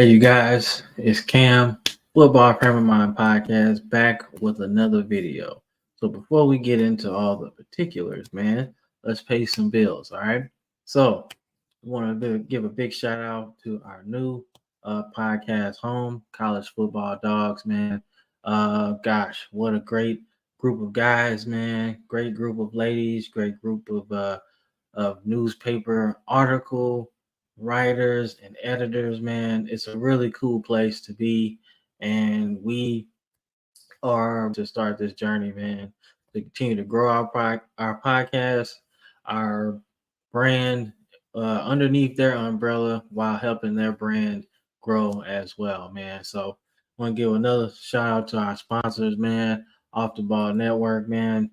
Hey, you guys, it's Cam, Football Frame of Mind Podcast, back with another video. So, before we get into all the particulars, man, let's pay some bills, all right? So, I want to give a big shout out to our new podcast home, College Football Dogs, man. Gosh, what a great group of guys, man. Great group of ladies, great group of newspaper article writers and editors, man. It's a really cool place to be. And we are to start this journey, man, to continue to grow our podcast, our brand underneath their umbrella while helping their brand grow as well, man. So I want to give another shout out to our sponsors, man. Off the Ball Network, man.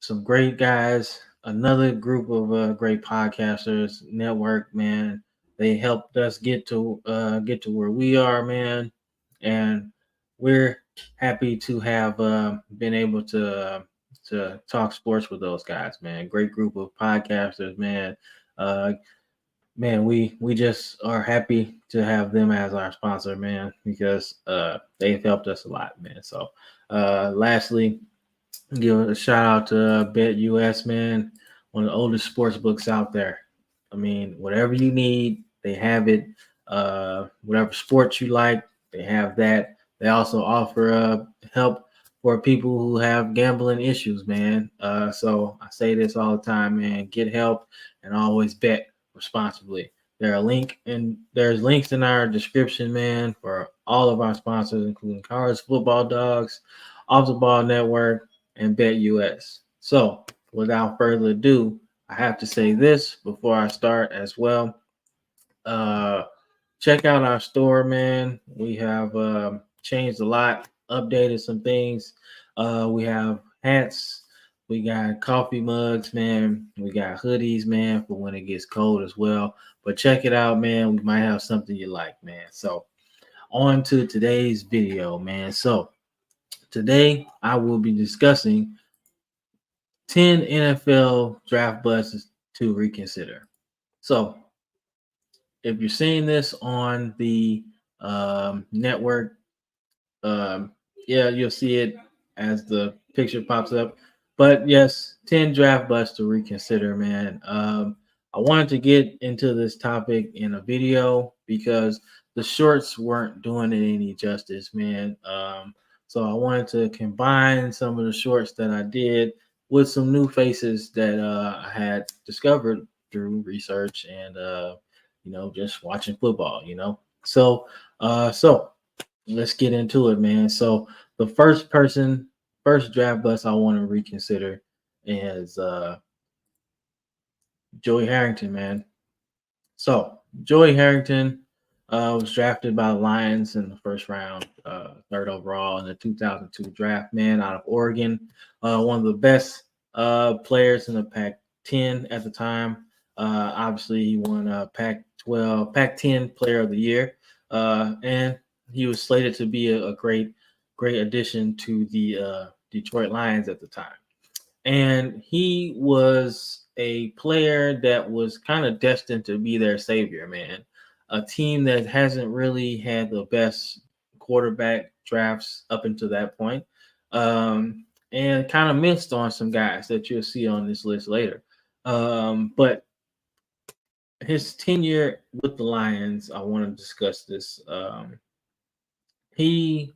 Some great guys, another group of great podcasters network, man. They helped us get to where we are, man, and we're happy to have been able to talk sports with those guys, man. Great group of podcasters, man. uh Man, we just are happy to have them as our sponsor, man, because they've helped us a lot, man. So lastly, give a shout out to Bet US, man, one of the oldest sports books out there. I mean, whatever you need, they have it. Whatever sports you like, they have that. They also offer help for people who have gambling issues, man. So I say this all the time, man. Get help and always bet responsibly. There's links in our description, man, for all of our sponsors, including College Football Dogs, Off the Ball Network, and Bet US. So, without further ado, I have to say this before I start as well. Uh, Check out our store, man. We have changed a lot, updated some things. We have hats, we got coffee mugs, man. We got hoodies, man, for when it gets cold as well. But check it out, man. We might have something you like, man. So, on to today's video, man. So, today I will be discussing 10 NFL draft busts to reconsider. So, if you're seeing this on the network, yeah, you'll see it as the picture pops up. But yes, 10 draft busts to reconsider, man. I wanted to get into this topic in a video because the shorts weren't doing it any justice, man. So I wanted to combine some of the shorts that I did with some new faces that I had discovered through research and just watching football. So let's get into it, man. So the first draft bust I want to reconsider is Joey Harrington, man. So Joey Harrington was drafted by the Lions in the first round, third overall in the 2002 draft, man, out of Oregon. One of the best players in the Pac-10 at the time. Obviously, he won Pac-10 Player of the Year, and he was slated to be a great addition to the Detroit Lions at the time. And he was a player that was kind of destined to be their savior, man. A team that hasn't really had the best quarterback drafts up until that point, and kind of missed on some guys that you'll see on this list later. But his tenure with the Lions, I want to discuss this. He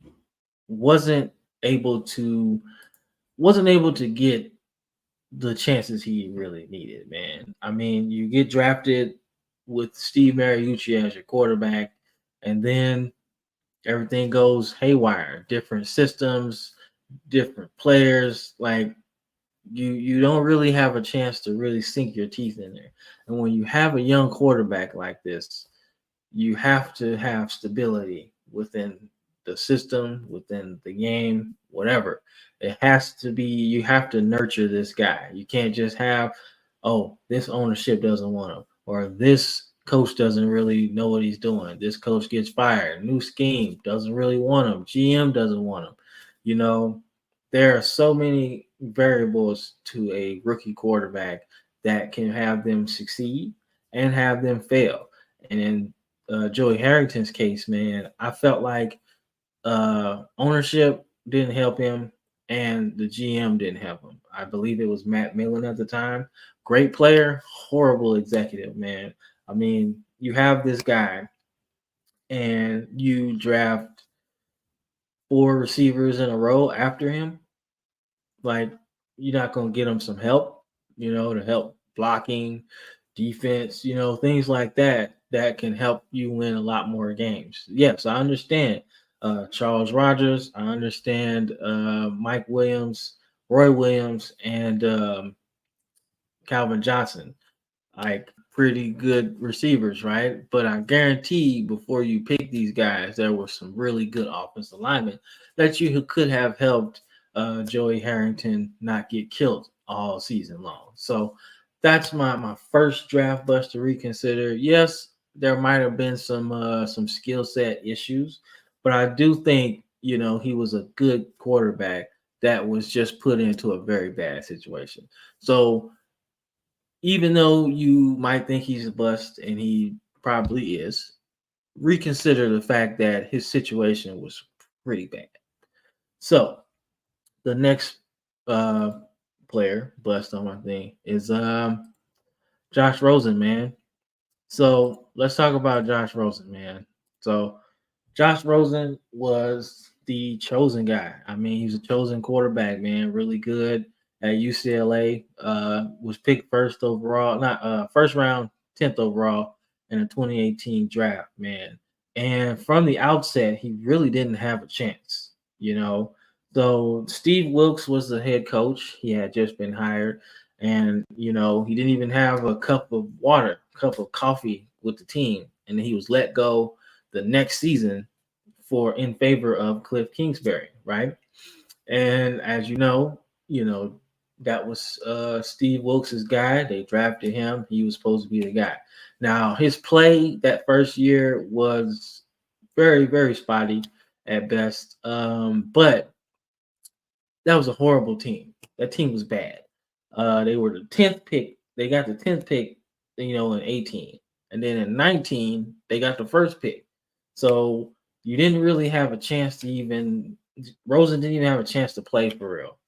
wasn't able to get the chances he really needed, man. I mean, you get drafted with Steve Mariucci as your quarterback, and then everything goes haywire. Different systems, different players. Like you don't really have a chance to really sink your teeth in there. And when you have a young quarterback like this, you have to have stability within the system, within the game, whatever. It has to be, you have to nurture this guy. You can't just have, oh, this ownership doesn't want him, or this coach doesn't really know what he's doing. This coach gets fired, new scheme, doesn't really want him. GM doesn't want him. There are so many variables to a rookie quarterback that can have them succeed and have them fail. And then Joey Harrington's case, man, I felt like ownership didn't help him and the GM didn't help him. I believe it was Matt Millen at the time. Great player, horrible executive, man. I mean, you have this guy and you draft four receivers in a row after him. Like, you're not going to get him some help, to help blocking, defense, things like that that can help you win a lot more games. Yes, I understand Charles Rogers. I understand Mike Williams, Roy Williams, and Calvin Johnson, like pretty good receivers, right? But I guarantee before you pick these guys, there were some really good offensive linemen that you could have helped Joey Harrington not get killed all season long. So that's my first draft bust to reconsider. Yes, there might have been some skill set issues, but I do think he was a good quarterback that was just put into a very bad situation. So even though you might think he's a bust, and he probably is, reconsider the fact that his situation was pretty bad. So the next uh, player bust on my thing is Josh Rosen, man. So let's talk about Josh Rosen, man. So Josh Rosen was the chosen guy. I mean, he was a chosen quarterback, man. Really good at UCLA. Was picked first overall, not first round, 10th overall in the 2018 draft, man. And from the outset, he really didn't have a chance. So Steve Wilkes was the head coach. He had just been hired, and he didn't even have a cup of water, cup of coffee with the team, and he was let go the next season for in favor of Cliff Kingsbury, right? And as that was Steve Wilkes' guy. They drafted him. He was supposed to be the guy. Now his play that first year was very, very spotty at best. But that was a horrible team. That team was bad. They were the 10th pick. They got the 10th pick, in 18. And then in 19, they got the first pick. So you didn't really have a chance to even Rosen didn't even have a chance to play for real.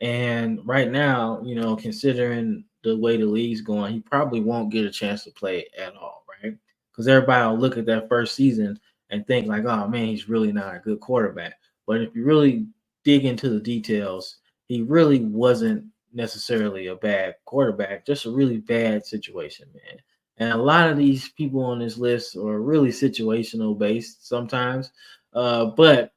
And right now, considering the way the league's going, he probably won't get a chance to play at all, right? Because everybody will look at that first season and think like, oh man, he's really not a good quarterback. But if you really dig into the details, he really wasn't necessarily a bad quarterback, just a really bad situation, man. And a lot of these people on this list are really situational based sometimes. But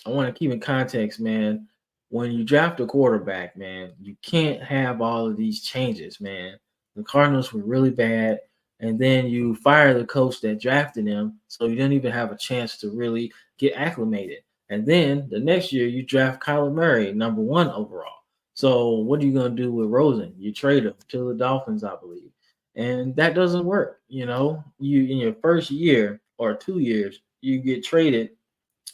I want to keep in context, man. When you draft a quarterback, man, you can't have all of these changes, man. The Cardinals were really bad, and then you fire the coach that drafted him, so you didn't even have a chance to really get acclimated. And then the next year, you draft Kyler Murray, number 1 overall. So what are you going to do with Rosen? You trade him to the Dolphins, I believe, and that doesn't work. You in your first year or 2 years, you get traded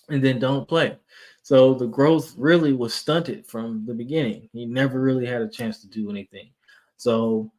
and then don't play. So the growth really was stunted from the beginning. He never really had a chance to do anything. So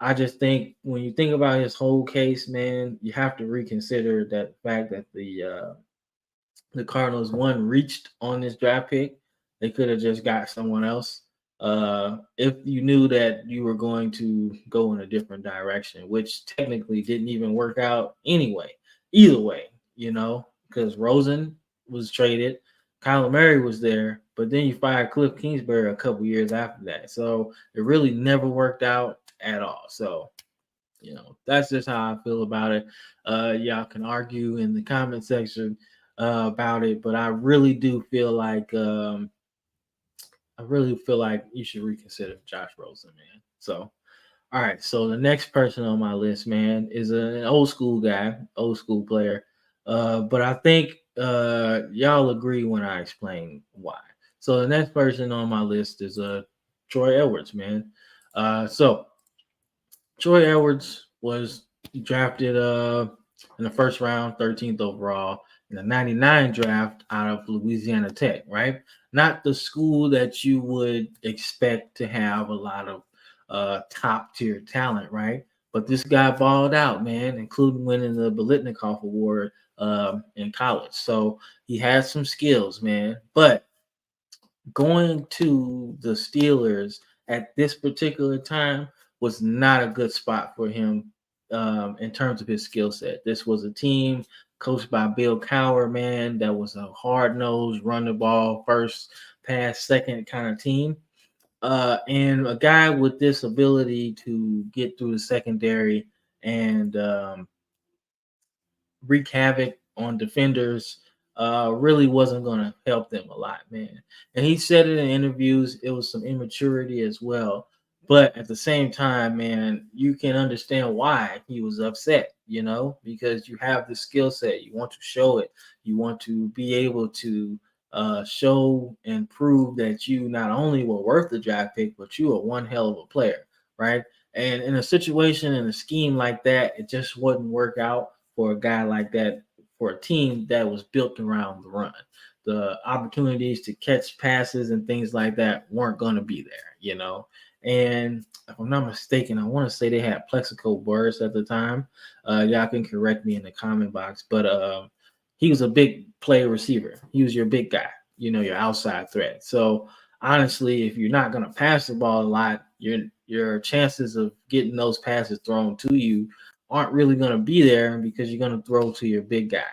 I just think when you think about his whole case, man, you have to reconsider that fact that the Cardinals reached on this draft pick. They could have just got someone else. If you knew that you were going to go in a different direction, which technically didn't even work out anyway. Either way, because Rosen was traded, Kyler Murray was there, but then you fired Cliff Kingsbury a couple years after that. So it really never worked out at all. So, that's just how I feel about it. Y'all can argue in the comment section about it, but I really feel like you should reconsider Josh Rosen, man. So, all right. So the next person on my list, man, is an old school guy, old school player. But I think y'all agree when I explain why. So the next person on my list is Troy Edwards, man. So Troy Edwards was drafted in the first round, 13th overall in the 99 draft out of Louisiana Tech, right? Not the school that you would expect to have a lot of top tier talent, right? But this guy balled out, man, including winning the Bolitnikoff Award in college. So he has some skills, man. But going to the Steelers at this particular time was not a good spot for him in terms of his skill set. This was a team coached by Bill Cowher, man, that was a hard nosed, run the ball, first pass, second kind of team. And a guy with this ability to get through the secondary and wreak havoc on defenders really wasn't going to help them a lot, man. And he said it in interviews, it was some immaturity as well. But at the same time, man, you can understand why he was upset, because you have the skill set. You want to show it. You want to be able to show and prove that you not only were worth the draft pick, but you are one hell of a player, right? And in a situation, in a scheme like that, it just wouldn't work out for a guy like that, for a team that was built around the run. The opportunities to catch passes and things like that weren't going to be there. And if I'm not mistaken, I want to say they had Plexico Burris at the time. Y'all can correct me in the comment box, but he was a big play receiver. He was your big guy, your outside threat. So honestly, if you're not going to pass the ball a lot, your chances of getting those passes thrown to you aren't really going to be there because you're going to throw to your big guy,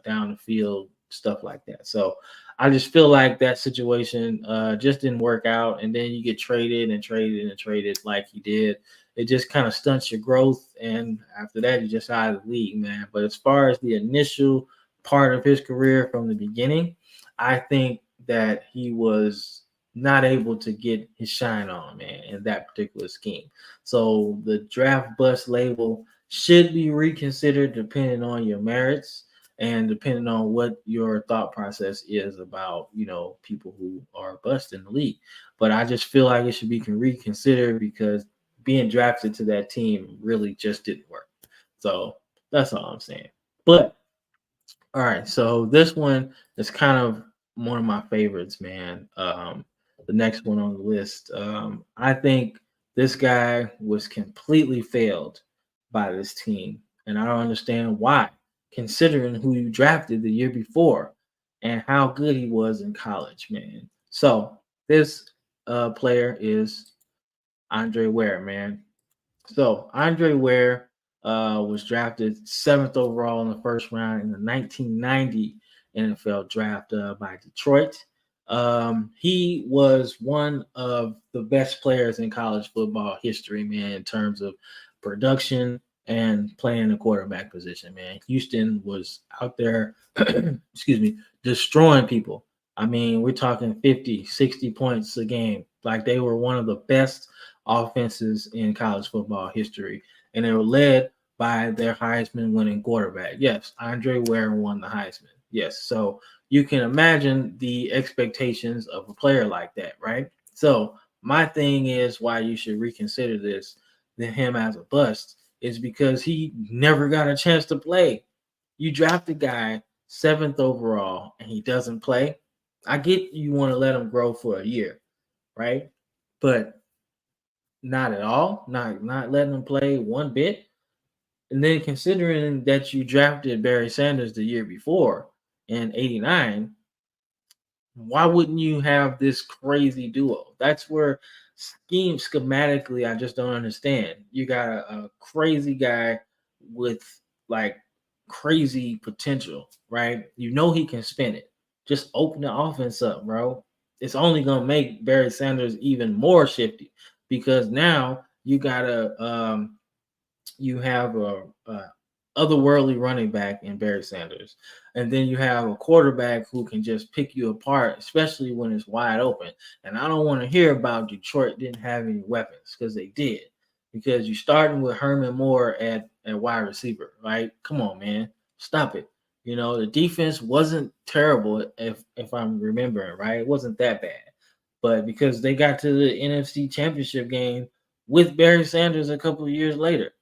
down the field, stuff like that. So I just feel like that situation just didn't work out. And then you get traded and traded and traded like he did. It just kind of stunts your growth. And after that, you're just out of the league, man. But as far as the initial part of his career from the beginning, I think that he was not able to get his shine on, man, in that particular scheme. So the draft bust label should be reconsidered depending on your merits and depending on what your thought process is about, people who are bust in the league. But I just feel like it should be reconsidered because being drafted to that team really just didn't work. So that's all I'm saying. But all right, so this one is kind of one of my favorites, man. The next one on the list. I think this guy was completely failed by this team, and I don't understand why, considering who you drafted the year before and how good he was in college, man. So this player is Andre Ware, man. So Andre Ware was drafted 7th overall in the first round in the 1990 NFL draft by Detroit. He was one of the best players in college football history, man, in terms of production and playing the quarterback position, man. Houston was out there, excuse me, destroying people. I mean, we're talking 50, 60 points a game. Like they were one of the best offenses in college football history, and they were led by their Heisman winning quarterback. Yes, Andre Ware won the Heisman. Yes, so you can imagine the expectations of a player like that, right? So my thing is why you should reconsider this, him as a bust, is because he never got a chance to play. You draft a guy 7th overall and he doesn't play. I get you want to let him grow for a year, right? But not at all. Not letting him play one bit. And then considering that you drafted Barry Sanders the year before in '89, why wouldn't you have this crazy duo? That's where schematically, I just don't understand. You got a crazy guy with like crazy potential, right? You know he can spin it. Just open the offense up, bro. It's only gonna make Barry Sanders even more shifty because now you have a otherworldly running back in Barry Sanders, and then you have a quarterback who can just pick you apart, especially when it's wide open. And I don't want to hear about Detroit didn't have any weapons because they did. Because you're starting with Herman Moore at wide receiver, right? Come on, man, stop it. The defense wasn't terrible if I'm remembering right. It wasn't that bad, but because they got to the NFC Championship game with Barry Sanders a couple of years later.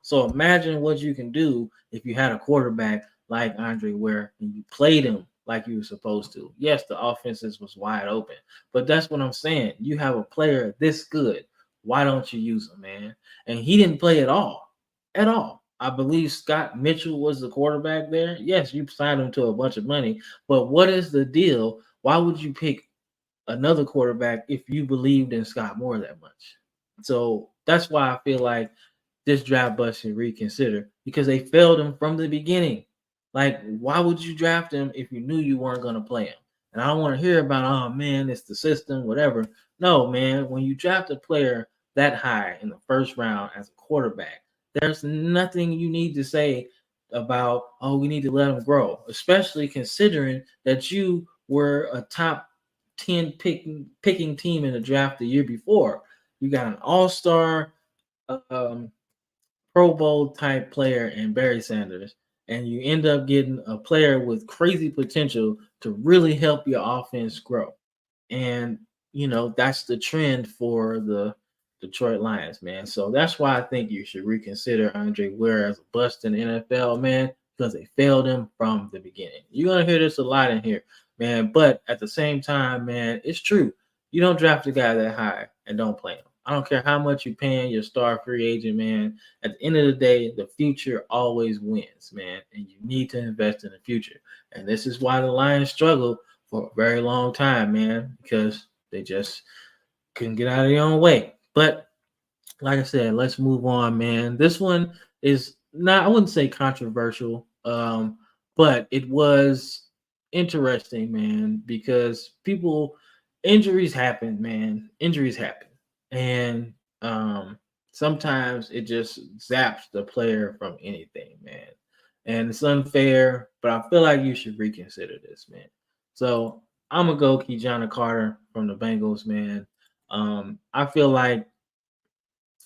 So imagine what you can do if you had a quarterback like Andre Ware and you played him like you were supposed to. Yes, the offenses was wide open, but that's what I'm saying. You have a player this good Why don't you use him, man? And he didn't play at all. At all. I believe Scott Mitchell was the quarterback there. Yes, you signed him to a bunch of money, but what is the deal? Why would you pick another quarterback if you believed in Scott Moore that much? So that's why I feel like this draft bust should reconsider because they failed him from the beginning. Like, why would you draft him if you knew you weren't going to play him? And I don't want to hear about, oh man, it's the system, whatever. No, man, when you draft a player that high in the first round as a quarterback, there's nothing you need to say about, oh, we need to let him grow, especially considering that you were a top 10 picking team in the draft the year before. You got an all-star um, Pro Bowl type player in Barry Sanders, and you end up getting a player with crazy potential to really help your offense grow. And that's the trend for the Detroit Lions, man. So that's why I think you should reconsider Andre Ware as a bust in the NFL, man, because they failed him from the beginning. You're gonna hear this a lot in here, man. But at the same time, man, it's true. You don't draft a guy that high and don't play him. I don't care how much you're paying your star free agent, man. At the end of the day, the future always wins, man. And you need to invest in the future. And this is why the Lions struggle for a very long time, man, because they just couldn't get out of their own way. But like I said, let's move on, man. This one is not, I wouldn't say controversial, but it was interesting, man, because injuries happen, man. Injuries happen. And sometimes it just zaps the player from anything, man. And it's unfair, but I feel like you should reconsider this, man. So I'm gonna go Kean Carter from the Bengals, man. I feel like,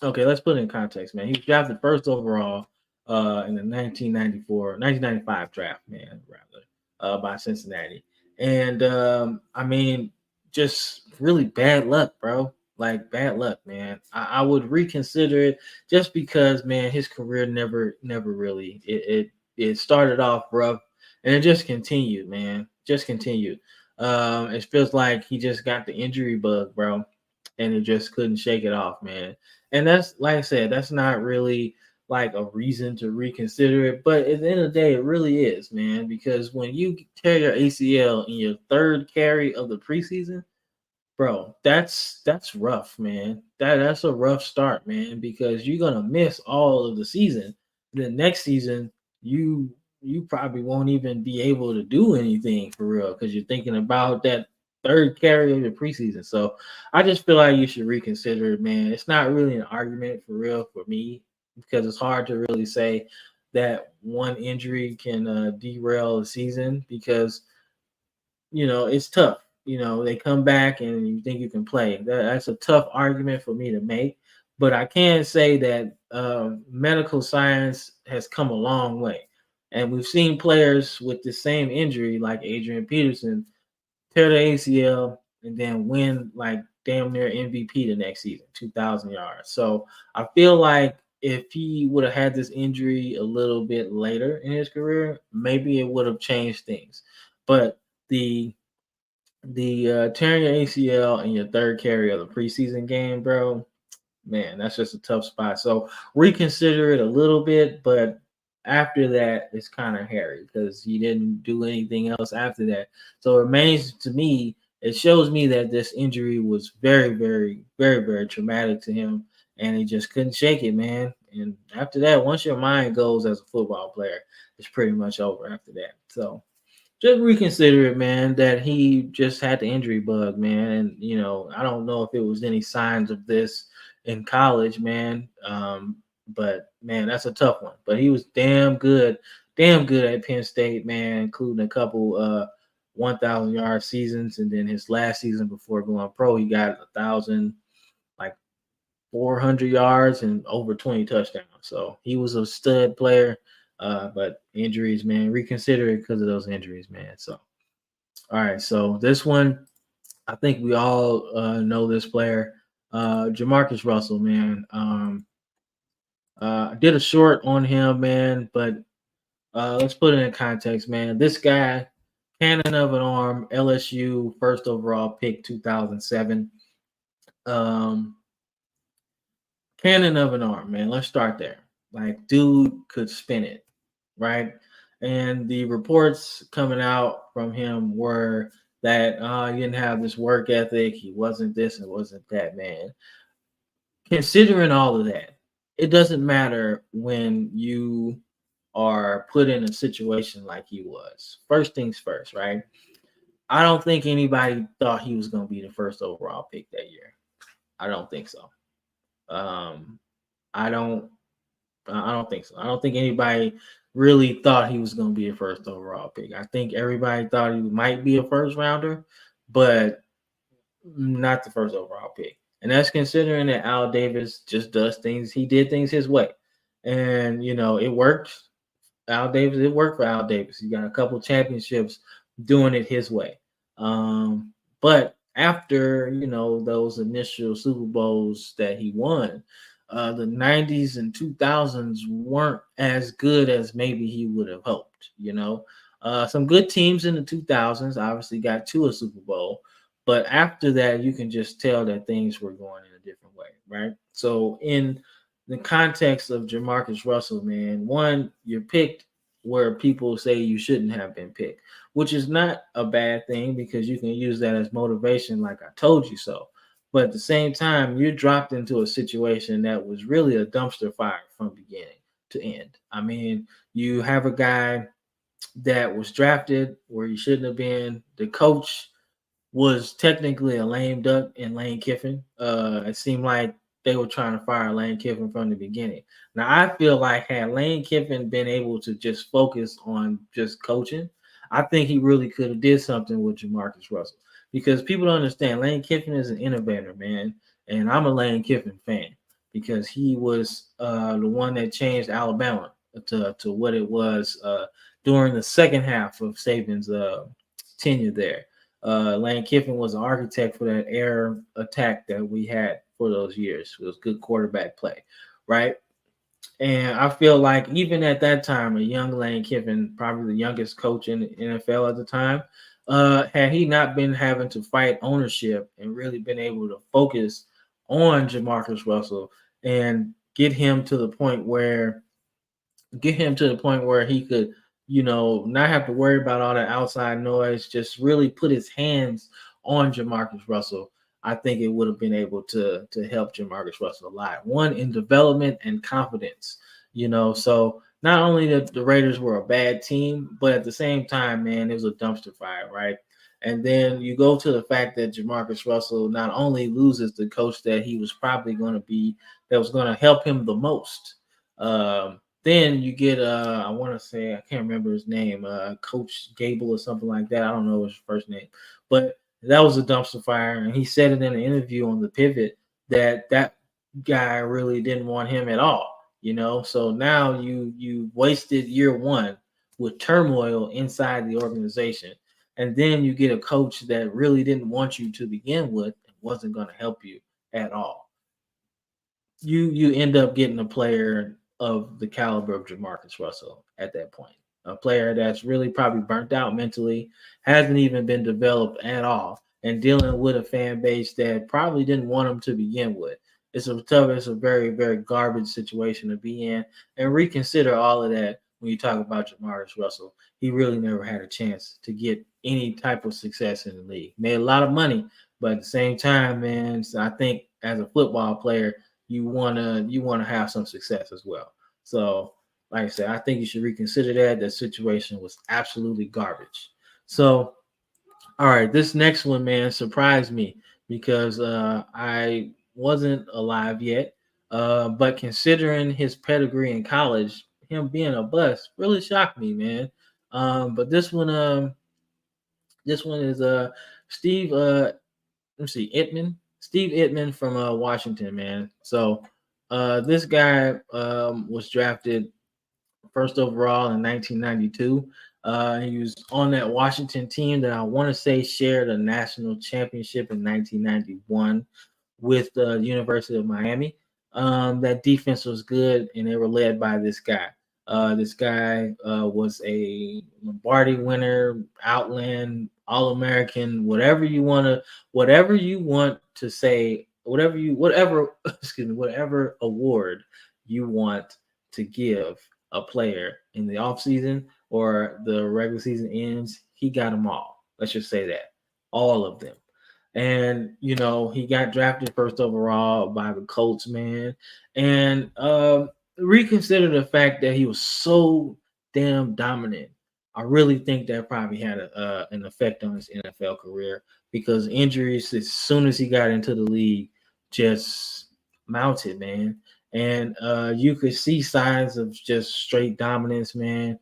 okay, let's put it in context, man. He was drafted first overall in the 1995 draft, man, rather, by Cincinnati. And I mean, just really bad luck, bro. Like bad luck, man. I would reconsider it just because, man, his career never really it started off rough and it just continued, man. Just continued. It feels like he just got the injury bug, bro, and it just couldn't shake it off, man. And that's, like I said, that's not really like a reason to reconsider it. But at the end of the day, it really is, man, because when you tear your ACL in your third carry of the preseason, bro, that's rough, man. That's a rough start, man, because you're gonna miss all of the season. The next season, you probably won't even be able to do anything for real because you're thinking about that third carry of the preseason. So I just feel like you should reconsider it, man. It's not really an argument for real for me because it's hard to really say that one injury can derail a season because it's tough. They come back and you think you can play. That's a tough argument for me to make. But I can say that medical science has come a long way. And we've seen players with the same injury, like Adrian Peterson, tear the ACL and then win like damn near MVP the next season, 2,000 yards. So I feel like if he would have had this injury a little bit later in his career, maybe it would have changed things. But the tearing your ACL in your third carry of the preseason game, bro, man, that's just a tough spot. So reconsider it a little bit, but after that, it's kind of hairy because he didn't do anything else after that. So it remains to me, it shows me that this injury was very, very, very, very traumatic to him, and he just couldn't shake it, man. And after that, once your mind goes as a football player, it's pretty much over after that. So just reconsider it, man, that he just had the injury bug, man. And, I don't know if it was any signs of this in college, man. But, man, that's a tough one. But he was damn good at Penn State, man, including a couple 1,000-yard seasons. And then his last season before going pro, he got 1,000, like 400 yards and over 20 touchdowns. So he was a stud player. But injuries, man, reconsider it because of those injuries, man. So, all right. So this one, I think we all know this player, JaMarcus Russell, man. I did a short on him, man, but let's put it in context, man. This guy, cannon of an arm, LSU first overall pick, 2007. Um, Cannon of an arm, man. Let's start there. Like, dude could spin it, right? And the reports coming out from him were that he didn't have this work ethic. He wasn't this and wasn't that, man. Considering all of that, it doesn't matter when you are put in a situation like he was. First things first, right? I don't think anybody thought he was going to be the first overall pick that year. I don't think so. Um, I don't. I don't think so. I don't think anybody really thought he was going to be a first overall pick. I think everybody thought he might be a first rounder, but not the first overall pick. And that's considering that Al Davis just does things. He did things his way, and it worked. Al Davis, it worked for Al Davis. He got a couple championships doing it his way. But after those initial Super Bowls that he won, the 90s and 2000s weren't as good as maybe he would have hoped. Some good teams in the 2000s obviously got to a Super Bowl, but after that, you can just tell that things were going in a different way, right? So in the context of JaMarcus Russell, man, one, you're picked where people say you shouldn't have been picked, which is not a bad thing because you can use that as motivation, like I told you so. But at the same time, you're dropped into a situation that was really a dumpster fire from beginning to end. I mean, you have a guy that was drafted where he shouldn't have been. The coach was technically a lame duck in Lane Kiffin. It seemed like they were trying to fire Lane Kiffin from the beginning. Now, I feel like had Lane Kiffin been able to just focus on just coaching, I think he really could have did something with JaMarcus Russell. Because people don't understand, Lane Kiffin is an innovator, man. And I'm a Lane Kiffin fan because he was the one that changed Alabama to what it was during the second half of Saban's tenure there. Lane Kiffin was an architect for that air attack that we had for those years. It was good quarterback play, right? And I feel like even at that time, a young Lane Kiffin, probably the youngest coach in the NFL at the time, had he not been having to fight ownership and really been able to focus on JaMarcus Russell and get him to the point where he could, not have to worry about all the outside noise, just really put his hands on JaMarcus Russell. I think it would have been able to help JaMarcus Russell a lot. One, in development and confidence, So not only that the Raiders were a bad team, but at the same time, man, it was a dumpster fire, right? And then you go to the fact that JaMarcus Russell not only loses the coach that he was probably going to be, that was going to help him the most. Then you get I want to say, I can't remember his name, Coach Gable or something like that. I don't know his first name, but that was a dumpster fire, and he said it in an interview on the Pivot that guy really didn't want him at all. So now you wasted year one with turmoil inside the organization, and then you get a coach that really didn't want you to begin with and wasn't going to help you at all. You end up getting a player of the caliber of JaMarcus Russell at that point. A player that's really probably burnt out mentally, hasn't even been developed at all, and dealing with a fan base that probably didn't want him to begin with. It's a very, very garbage situation to be in. And reconsider all of that when you talk about JaMarcus Russell. He really never had a chance to get any type of success in the league. Made a lot of money, but at the same time, man, so I think as a football player, you wanna have some success as well. So, like I said, I think you should reconsider that. That situation was absolutely garbage. So, all right, this next one, man, surprised me because I wasn't alive yet. But considering his pedigree in college, him being a bust really shocked me, man. But this one is Steve. Let's see, Steve Itman from Washington, man. So this guy was drafted first overall in 1992. He was on that Washington team that I want to say shared a national championship in 1991 with the University of Miami. That defense was good, and they were led by this guy. This guy was a Lombardi winner, Outland, All American, whatever you want to say whatever excuse me, whatever award you want to give a player in the offseason or the regular season ends, he got them all. Let's just say that. All of them. And he got drafted first overall by the Colts, man. And reconsider the fact that he was so damn dominant. I really think that probably had an effect on his NFL career because injuries, as soon as he got into the league, just mounted, man. And you could see signs of just straight dominance, man.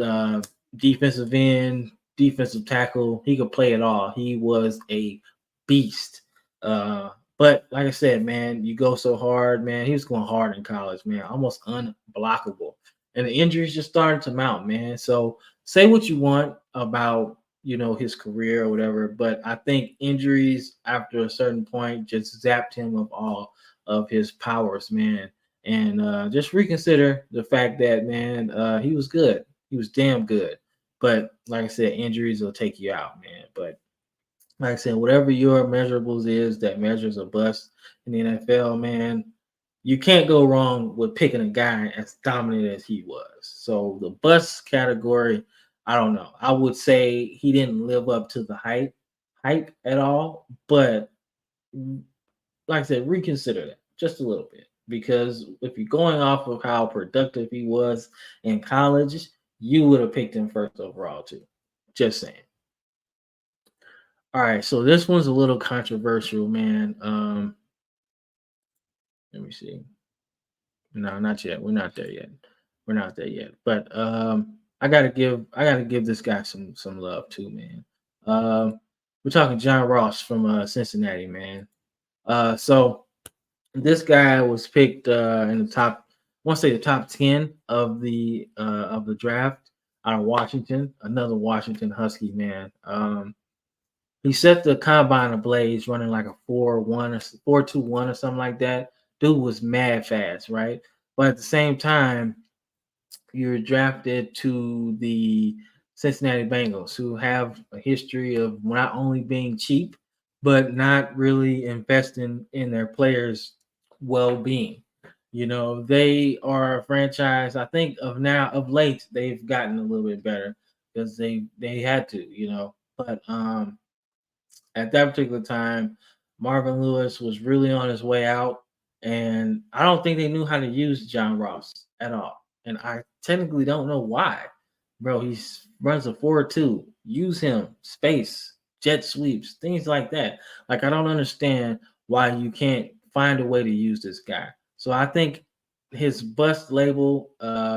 Uh, Defensive end, defensive tackle, he could play it all. He was a beast. But like I said, man, you go so hard, man. He was going hard in college, man, almost unblockable. And the injuries just started to mount, man. So say what you want about his career or whatever, but I think injuries after a certain point just zapped him of all of his powers, man. And just reconsider the fact that, man, he was good. He was damn good. But like I said, injuries will take you out, man. But like I said, whatever your measurables is that measures a bust in the NFL, man, you can't go wrong with picking a guy as dominant as he was. So the bust category, I don't know. I would say he didn't live up to the hype at all. But like I said, reconsider that just a little bit. Because if you're going off of how productive he was in college, you would have picked him first overall too. Just saying. All right, so this one's a little controversial, man. Let me see. No, not yet. We're not there yet. We're not there yet. But I gotta give this guy some love too, man. We're talking John Ross from Cincinnati, man. So this guy was picked in the top, I want to say the top 10 of the draft out of Washington, another Washington Husky, man. He set the combine ablaze running like a 4-1 or 4-2-1 or something like that. Dude was mad fast, right? But at the same time, you're drafted to the Cincinnati Bengals, who have a history of not only being cheap, but not really investing in their players' well-being. They are a franchise. I think of late, they've gotten a little bit better because they had to, But at that particular time, Marvin Lewis was really on his way out, and I don't think they knew how to use John Ross at all. And I technically don't know why. Bro, he runs a 4-2. Use him, space, jet sweeps, things like that. Like, I don't understand why you can't find a way to use this guy. So I think his bust label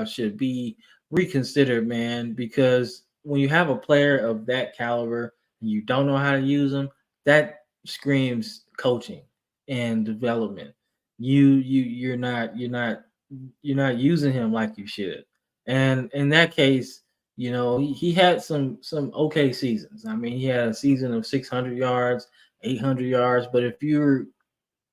should be reconsidered, man, because when you have a player of that caliber and you don't know how to use them, that screams coaching and development. You're not using him like you should. And in that case, he had some okay seasons. I mean, he had a season of 600 yards, 800 yards. But if you're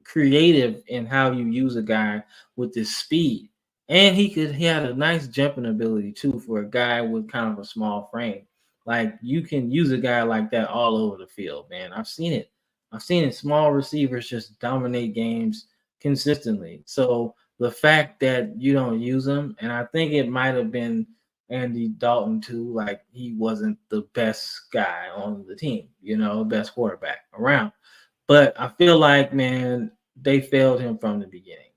creative in how you use a guy with this speed, and he had a nice jumping ability too for a guy with kind of a small frame. Like, you can use a guy like that all over the field, man. I've seen it. I've seen it. Small receivers just dominate games consistently. So the fact that you don't use him, and I think it might have been Andy Dalton too, like, he wasn't the best guy on the team, best quarterback around. But I feel like, man, they failed him from the beginning.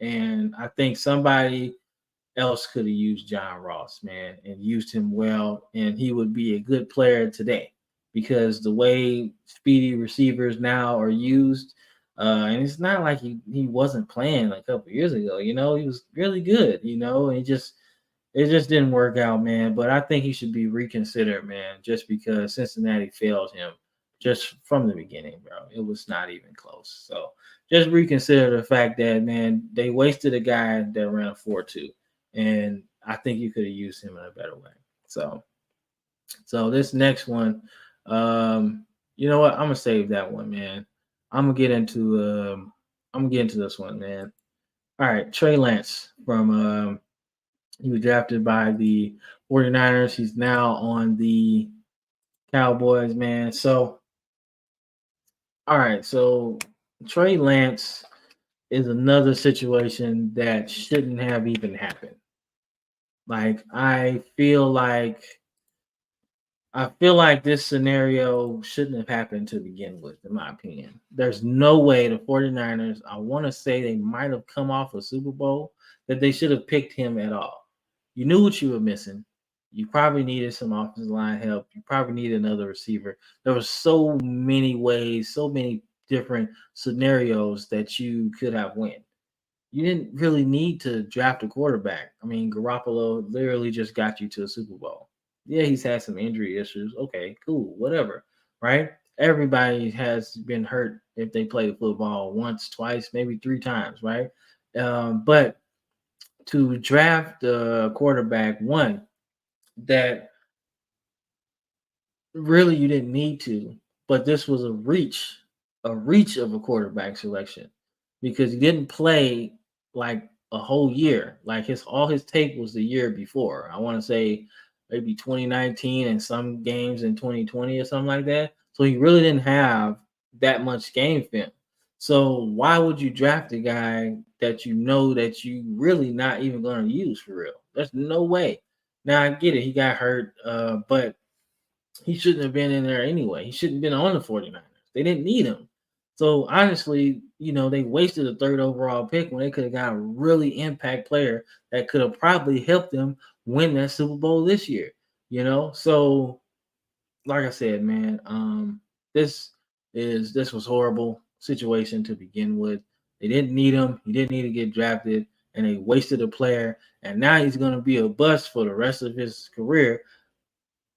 And I think somebody else could have used John Ross, man, and used him well, and he would be a good player today because the way speedy receivers now are used, and it's not like he wasn't playing a couple years ago, he was really good, and it just didn't work out, man. But I think he should be reconsidered, man, just because Cincinnati failed him just from the beginning, bro. It was not even close. So just reconsider the fact that, man, they wasted a guy that ran a 4-2. And I think you could have used him in a better way. So this next one, you know what? I'm gonna save that one, man. I'm gonna get into this one, man. All right, Trey Lance from he was drafted by the 49ers. He's now on the Cowboys, man. So all right, so Trey Lance is another situation that shouldn't have even happened. Like I feel like this scenario shouldn't have happened to begin with, in my opinion. There's no way the 49ers, I want to say they might have come off a Super Bowl, that they should have picked him at all. You knew what you were missing. You probably needed some offensive line help. You probably needed another receiver. There were so many ways, so many different scenarios that you could have went. You didn't really need to draft a quarterback. I mean, Garoppolo literally just got you to a Super Bowl. Yeah, he's had some injury issues. Okay, cool, whatever, right? Everybody has been hurt if they played football once, twice, maybe three times, right? But to draft a quarterback, one that really you didn't need to, but this was a reach of a quarterback selection because he didn't play like a whole year. Like his all his tape was the year before. I want to say maybe 2019 and some games in 2020 or something like that. So he really didn't have that much game film. So why would you draft a guy that you know that you really not even going to use for real? There's no way. Now I get it. He got hurt, but he shouldn't have been in there anyway. He shouldn't have been on the 49ers. They didn't need him. So honestly, they wasted a third overall pick when they could have got a really impact player that could have probably helped them win that Super Bowl this year. So like I said, man, this was horrible situation to begin with. They didn't need him. He didn't need to get drafted, and they wasted a player. And now he's going to be a bust for the rest of his career,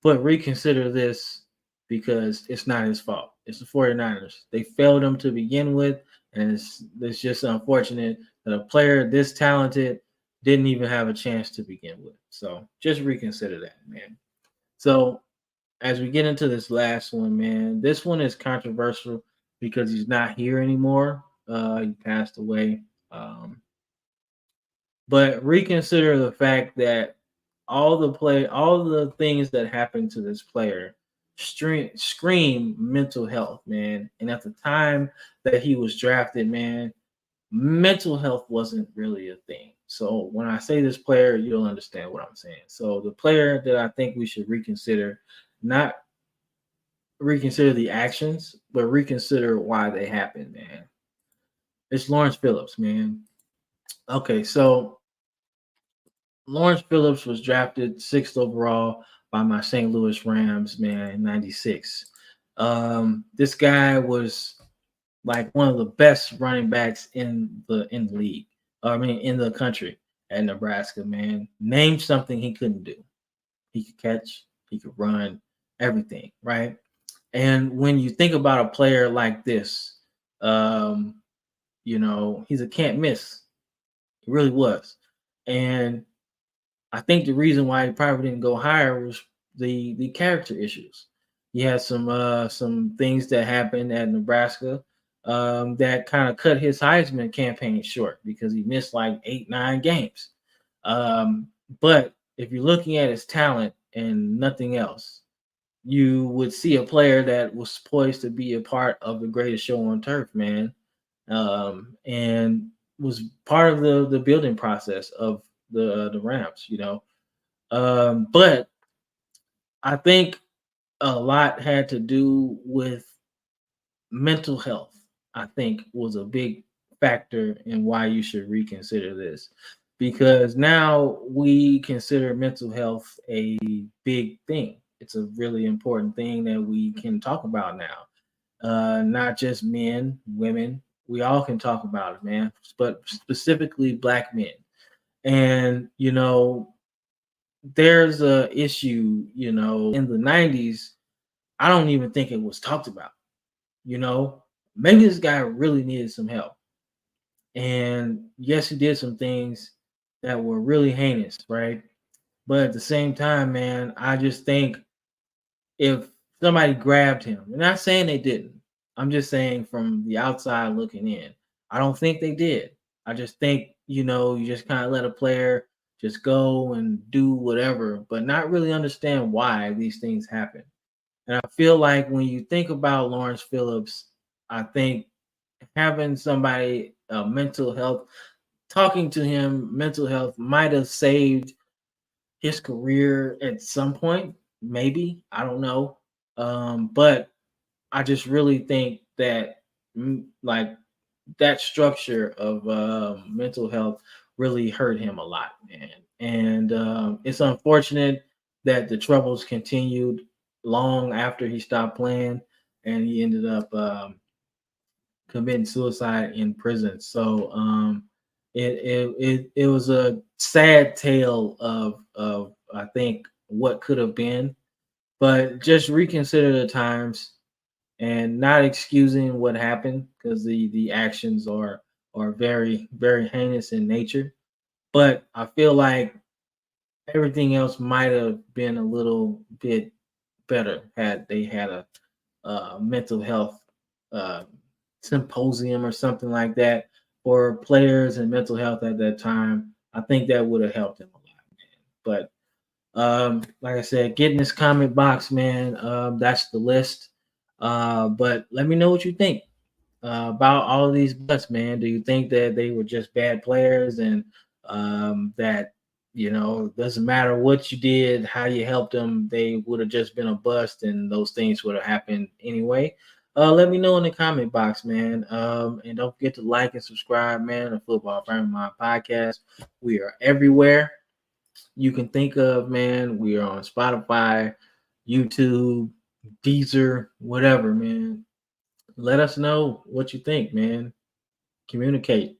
but reconsider this because it's not his fault. It's the 49ers. They failed him to begin with, and it's just unfortunate that a player this talented didn't even have a chance to begin with. So just reconsider that, man. So as we get into this last one, man, this one is controversial because he's not here anymore. He passed away. Um, but reconsider the fact that all the things that happened to this player scream mental health, man. And at the time that he was drafted, man, mental health wasn't really a thing. So when I say this player, you'll understand what I'm saying. So the player that I think we should reconsider, not reconsider the actions, but reconsider why they happened, man. It's Lawrence Phillips, man. Okay, so Lawrence Phillips was drafted sixth overall by my St. Louis Rams, man, in '96. This guy was like one of the best running backs in the league. I mean, in the country at Nebraska, man. Name something he couldn't do. He could catch, he could run, everything, right? And when you think about a player like this, um, he's a can't miss. He really was. And I think the reason why he probably didn't go higher was the character issues. He had some things that happened at Nebraska that kind of cut his Heisman campaign short because he missed like 8, 9 games. But if you're looking at his talent and nothing else, you would see a player that was poised to be a part of the greatest show on turf, man, and was part of the building process of the Rams, But I think a lot had to do with mental health. I think was a big factor in why you should reconsider this, because now we consider mental health a big thing. It's a really important thing that we can talk about now. Not just men, women. We all can talk about it, man. But specifically, black men. And there's a issue. In the '90s, I don't even think it was talked about. You know, maybe this guy really needed some help. And yes, he did some things that were really heinous, right? But at the same time, man, I just think if somebody grabbed him, I'm not saying they didn't. I'm just saying from the outside looking in. I don't think they did. I just think, you just kind of let a player just go and do whatever, but not really understand why these things happen. And I feel like when you think about Lawrence Phillips, I think having somebody mental health, talking to him, mental health might have saved his career at some point. Maybe, I don't know. But I just really think that like that structure of mental health really hurt him a lot, man. And it's unfortunate that the troubles continued long after he stopped playing, and he ended up committing suicide in prison. So it was a sad tale of I think what could have been, but just reconsider the times and not excusing what happened because the actions are very heinous in nature. But I feel like everything else might have been a little bit better had they had a mental health uh, symposium or something like that for players and mental health at that time. I think that would have helped him a lot, man. But like I said, get in this comment box, man. That's the list. But let me know what you think about all of these busts, man. Do you think that they were just bad players and that doesn't matter what you did, how you helped them, they would have just been a bust and those things would have happened anyway? Let me know in the comment box, man. And don't forget to like and subscribe, man. The Football Frame of Mind podcast. We are everywhere you can think of, man. We are on Spotify, YouTube, Deezer, whatever, man. Let us know what you think, man. Communicate.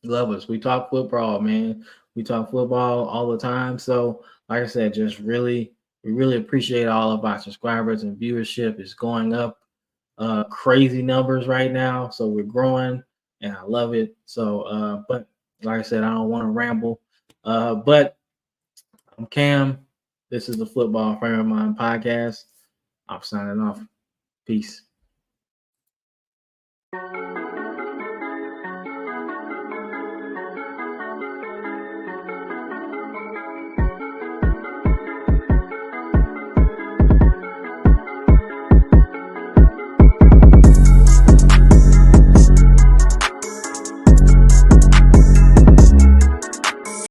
Love us. We talk football, man. We talk football all the time. So, like I said, we really appreciate all of our subscribers and viewership is going up. Crazy numbers right now. So we're growing and I love it. So, but like I said, I don't want to ramble. But I'm Cam. This is the Football Frame of Mind podcast. I'm signing off. Peace.